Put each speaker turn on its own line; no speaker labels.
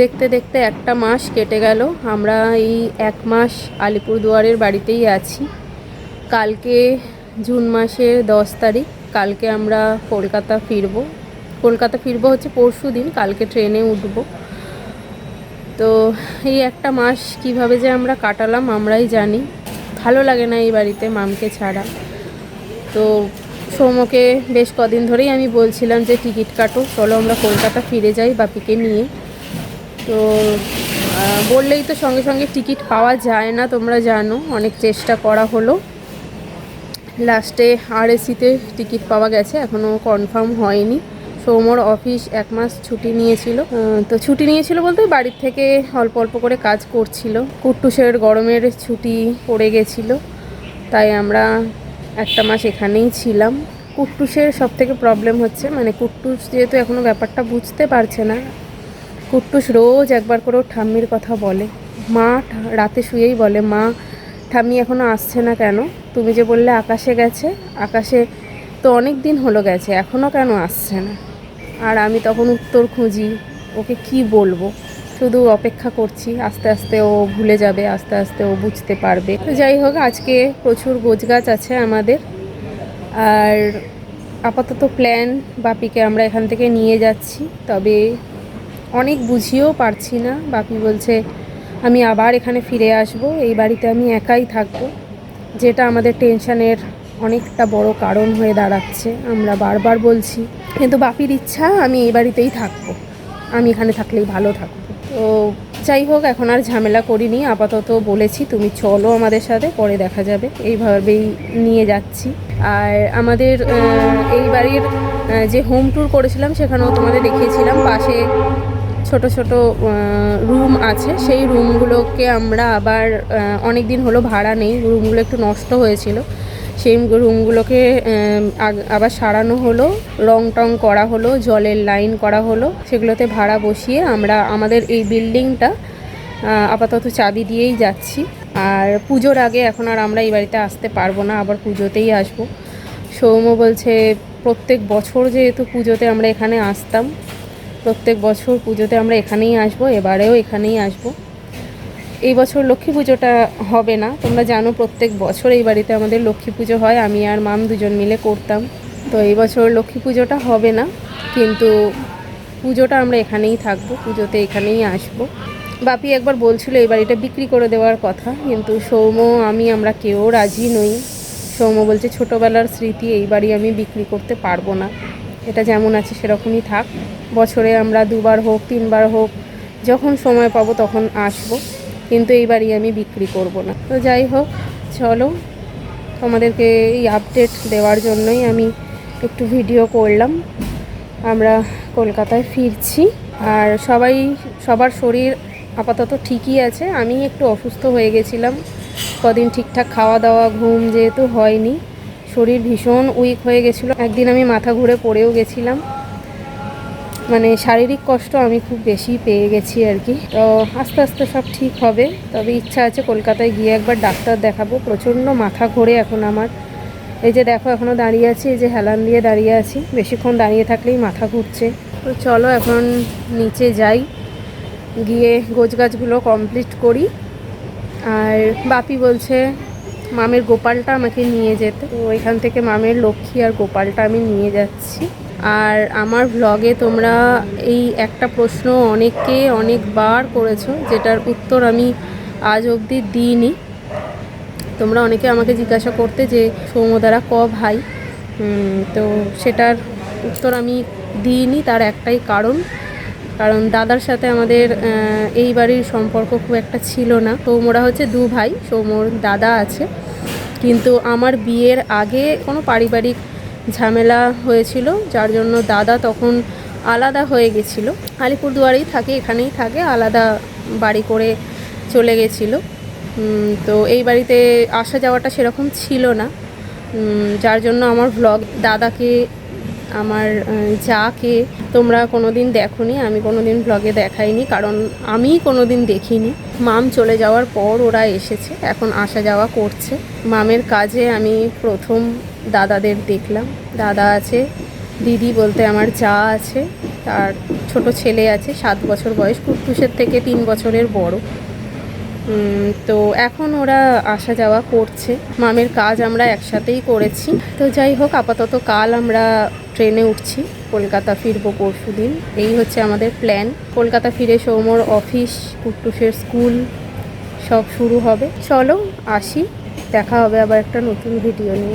দেখতে দেখতে একটা মাস কেটে গেল। আমরা এই 1 মাস আলিপুরদুয়ারের বাড়িতেই আছি। কালকে জুন মাসের 10 তারিখ, কালকে আমরা কলকাতা ফিরবো। হচ্ছে পরশু দিন, কালকে ট্রেনে উঠবো। তো এই একটা মাস কিভাবে যে আমরা কাটালাম আমরাই জানি। ভালো লাগে না এই বাড়িতে মামকে ছাড়া। তো সৌমকে বেশ কদিন ধরেই আমি বলছিলাম যে টিকিট কাটো, চলো আমরা কলকাতা ফিরে যাই বাপিকে নিয়ে। তো বললেই তো সঙ্গে সঙ্গে টিকিট পাওয়া যায় না, তোমরা জানো। অনেক চেষ্টা করা হলো, লাস্টে আরএসিতে টিকিট পাওয়া গেছে, এখনও কনফার্ম হয়নি। সৌমর অফিস 1 মাস ছুটি নিয়েছিল। তো ছুটি নিয়েছিল বলতে বাড়ির থেকে অল্প অল্প করে কাজ করছিল। কুট্টুসের গরমের ছুটি পড়ে গেছিল, তাই আমরা 1 মাস এখানেই ছিলাম। কুট্টুসের সব থেকে প্রবলেম হচ্ছে, মানে কুট্টুস যেহেতু এখনও ব্যাপারটা বুঝতে পারছে না। কুট্টুস রোজ একবার করে ওর ঠাম্মির কথা বলে। মা রাতে শুয়েই বলে, মা ঠাম্মি এখনও আসছে না কেন? তুমি যে বললে আকাশে গেছে, আকাশে তো অনেক দিন হলো গেছে, এখনও কেন আসছে না? আর আমি তখন উত্তর খুঁজি, ওকে কি বলবো, শুধু অপেক্ষা করছি। আস্তে আস্তে ও ভুলে যাবে, আস্তে আস্তে ও বুঝতে পারবে। তো যাই হোক, আজকে প্রচুর গোছগাছ আছে আমাদের। আর আপাতত প্ল্যান, বাপিকে আমরা এখান থেকে নিয়ে যাচ্ছি। তবে অনেক বুঝিয়েও পারছি না। বাপি বলছে আমি আবার এখানে ফিরে আসব, এই বাড়িতে আমি একাই থাকবো, যেটা আমাদের টেনশানের অনেকটা বড় কারণ হয়ে দাঁড়াচ্ছে। আমরা বারবার বলছি, কিন্তু বাপির ইচ্ছা আমি এই বাড়িতেই থাকবো, আমি এখানে থাকলেই ভালো থাকবো। তো যাই হোক, এখন আর ঝামেলা করিনি। আপাতত বলেছি তুমি চলো আমাদের সাথে, পরে দেখা যাবে, এইভাবেই নিয়ে যাচ্ছি। আর আমাদের এই বাড়ির যে হোম ট্যুর করেছিলাম সেখানেও তোমাদের দেখিয়েছিলাম, পাশে ছোট ছোট রুম আছে। সেই রুমগুলোকে আমরা আবার অনেক দিন হলো ভাড়া নেই, রুমগুলো একটু নষ্ট হয়েছিল, সেই রুমগুলোকে আবার সারানো হলো, রং টং করা হলো, জলের লাইন করা হলো। সেগুলোতে ভাড়া বসিয়ে আমরা আমাদের এই বিল্ডিংটা আপাতত চাবি দিয়েই যাচ্ছি। আর পুজোর আগে এখন আর আমরা এই বাড়িতে আসতে পারবো না, আবার পুজোতেই আসবো। সৌম্য বলছে প্রত্যেক বছর যেহেতু পুজোতে আমরা এখানে আসতাম, প্রত্যেক বছর পুজোতে আমরা এখানেই আসবো, এবারেও এখানেই আসবো। এই বছর লক্ষ্মী পুজোটা হবে না, তোমরা জানো প্রত্যেক বছর এই বাড়িতে আমাদের লক্ষ্মী পুজো হয়, আমি আর মাম দুজন মিলে করতাম। তো এই বছর লক্ষ্মী পুজোটা হবে না, কিন্তু পুজোটা আমরা এখানেই থাকবো, পুজোতে এখানেই আসবো। বাপি একবার বলছিল এই বাড়িটা বিক্রি করে দেওয়ার কথা, কিন্তু সৌম্য আমরা কেউ রাজি নই। সৌম্য বলছে ছোটোবেলার স্মৃতি, এই বাড়ি আমি বিক্রি করতে পারবো না, এটা যেমন আছে সেরকমই থাক। বছরে আমরা 2বার হোক 3বার হোক যখন সময় পাবো তখন আসবো, কিন্তু এই বাড়ি আমি বিক্রি করব না। তো যাই হোক, চলো তোমাদেরকে এই আপডেট দেওয়ার জন্যই আমি একটু ভিডিও করলাম। আমরা কলকাতায় ফিরছি, আর সবার শরীর আপাতত ঠিকই আছে। আমি একটু অসুস্থ হয়ে গেছিলাম কদিন, ঠিকঠাক খাওয়া দাওয়া ঘুম যেহেতু হয়নি, শরীর ভীষণ উইক হয়ে গেছিলো। একদিন আমি মাথা ঘুরে পড়েও গেছিলাম, মানে শারীরিক কষ্ট আমি খুব বেশি পেয়ে গেছি আর কি। তো আস্তে আস্তে সব ঠিক হবে। তবে ইচ্ছা আছে কলকাতায় গিয়ে একবার ডাক্তার দেখাবো, প্রচণ্ড মাথা ঘোরে এখন আমার। এই যে দেখো এখনও দাঁড়িয়ে আছি, এই যে হেলান দিয়ে দাঁড়িয়ে আছি, বেশিক্ষণ দাঁড়িয়ে থাকলেই মাথা ঘুরছে। তো চলো এখন নিচে যাই, গিয়ে গোছগাছগুলো কমপ্লিট করি। আর বাপি বলছে মামের গোপালটা আমাকে নিয়ে যেতে, তো এখান থেকে মামের লক্ষ্মী আর গোপালটা আমি নিয়ে যাচ্ছি। আর আমার ভ্লগে তোমরা এই একটা প্রশ্ন অনেকবার করেছো, যেটার উত্তর আমি আজ অবধি দিইনি। তোমরা অনেকে আমাকে জিজ্ঞাসা করতে যে সৌম্যদারা ক ভাই, তো সেটার উত্তর আমি দিইনি। তার একটাই কারণ দাদার সাথে আমাদের এই বাড়ির সম্পর্ক খুব একটা ছিল না। সৌম্যরা হচ্ছে 2 ভাই, সৌম্যর দাদা আছে, কিন্তু আমার বিয়ের আগে কোনো পারিবারিক ঝামেলা হয়েছিল, যার জন্য দাদা তখন আলাদা হয়ে গেছিলো। আলিপুরদুয়ারেই থাকে, এখানেই থাকে, আলাদা বাড়ি করে চলে গেছিলো। তো এই বাড়িতে আসা যাওয়াটা সেরকম ছিল না, যার জন্য আমার ভ্লগ দাদাকে, আমার যাকে তোমরা কোনো দিন দেখোনি, আমি কোনো দিন ভ্লগে দেখাইনি, কারণ আমি কোনো দিন দেখিনি। মাম চলে যাওয়ার পর ওরা এসেছে, এখন আসা যাওয়া করছে। মামের কাজে আমি প্রথম দাদাদের দেখলাম। দাদা আছে, দিদি বলতে আমার যা আছে, তার ছোট ছেলে আছে 7 বছর বয়স, কুট্টুসের থেকে 3 বছরের বড়। তো এখন ওরা আসা যাওয়া করছে। মামের কাজ আমরা একসাথেই করেছি। তো যাই হোক, আপাতত কাল আমরা ট্রেনে উঠছি, কলকাতা ফিরবো পরশুদিন। এই হচ্ছে আমাদের প্ল্যান। কলকাতা ফিরে সৌমর অফিস, কুট্টুসের স্কুল সব শুরু হবে। চলো আসি, দেখা হবে আবার একটা নতুন ভিডিও নিয়ে।